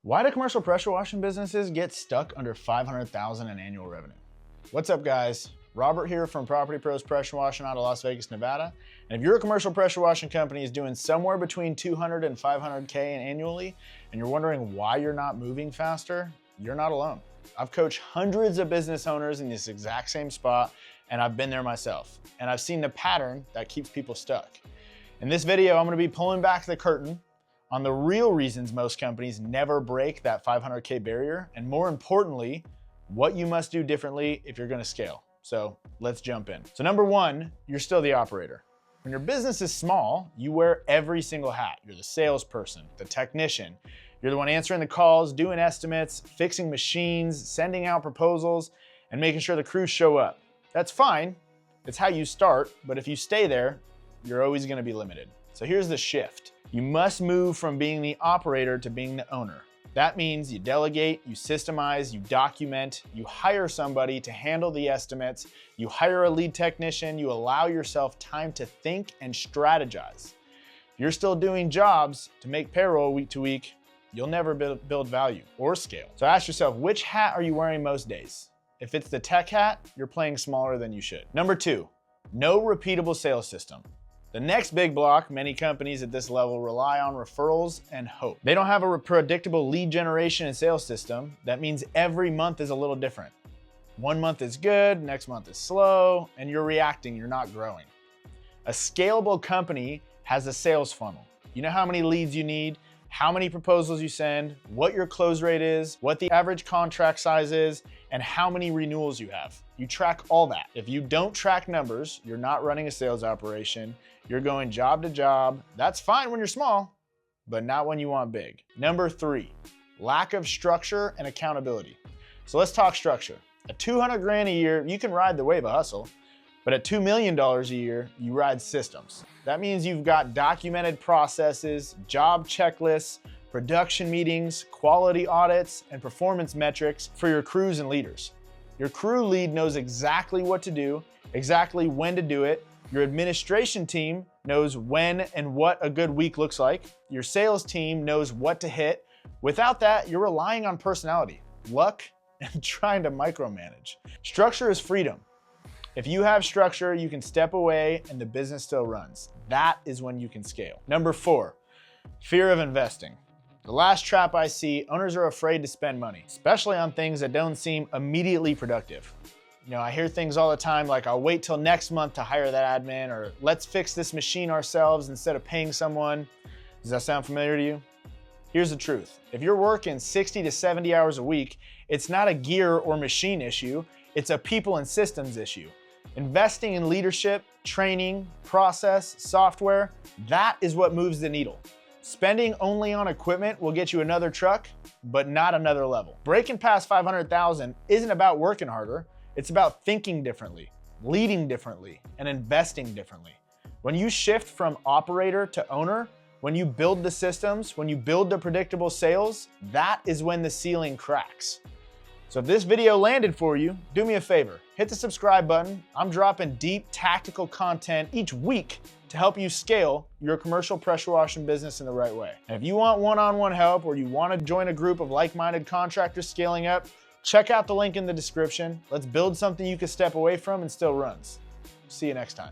Why do commercial pressure washing businesses get stuck under $500,000 in annual revenue? What's up, guys? Robert here from Property Pros Pressure Washing out of Las Vegas, Nevada. And if you're a commercial pressure washing company is doing somewhere between 200 and 500K annually, and you're wondering why you're not moving faster, you're not alone. I've coached hundreds of business owners in this exact same spot, and I've been there myself. And I've seen the pattern that keeps people stuck. In this video, I'm gonna be pulling back the curtain on the real reasons most companies never break that 500K barrier, and more importantly, what you must do differently if you're gonna scale. So let's jump in. So number one, you're still the operator. When your business is small, you wear every single hat. You're the salesperson, the technician. You're the one answering the calls, doing estimates, fixing machines, sending out proposals, and making sure the crews show up. That's fine. It's how you start, but if you stay there, you're always gonna be limited. So here's the shift. You must move from being the operator to being the owner. That means you delegate, you systemize, you document, you hire somebody to handle the estimates, you hire a lead technician, you allow yourself time to think and strategize. If you're still doing jobs to make payroll week to week, you'll never build value or scale. So ask yourself, which hat are you wearing most days? If it's the tech hat, you're playing smaller than you should. Number two, no repeatable sales system. The next big block, many companies at this level rely on referrals and hope. They don't have a predictable lead generation and sales system. That means every month is a little different. One month is good, next month is slow, and you're reacting, you're not growing. A scalable company has a sales funnel. You know how many leads you need, how many proposals you send, what your close rate is, what the average contract size is, and how many renewals you have. You track all that. If you don't track numbers, you're not running a sales operation, you're going job to job. That's fine when you're small, but not when you want big. Number three, lack of structure and accountability. So let's talk structure. At 200 grand a year, you can ride the wave of hustle, but at $2 million a year, you ride systems. That means you've got documented processes, job checklists, production meetings, quality audits, and performance metrics for your crews and leaders. Your crew lead knows exactly what to do, exactly when to do it. Your administration team knows when and what a good week looks like. Your sales team knows what to hit. Without that, you're relying on personality, luck, and trying to micromanage. Structure is freedom. If you have structure, you can step away and the business still runs. That is when you can scale. Number four, fear of investing. The last trap I see, owners are afraid to spend money, especially on things that don't seem immediately productive. You know, I hear things all the time like, I'll wait till next month to hire that admin, or let's fix this machine ourselves instead of paying someone. Does that sound familiar to you? Here's the truth. If you're working 60 to 70 hours a week, it's not a gear or machine issue, it's a people and systems issue. Investing in leadership, training, process, software, that is what moves the needle. Spending only on equipment will get you another truck, but not another level. Breaking past 500,000 isn't about working harder, it's about thinking differently, leading differently, and investing differently. When you shift from operator to owner, when you build the systems, when you build the predictable sales, that is when the ceiling cracks. So if this video landed for you, do me a favor, hit the subscribe button. I'm dropping deep tactical content each week to help you scale your commercial pressure washing business in the right way. And if you want one-on-one help or you want to join a group of like-minded contractors scaling up, check out the link in the description. Let's build something you can step away from and still runs. See you next time.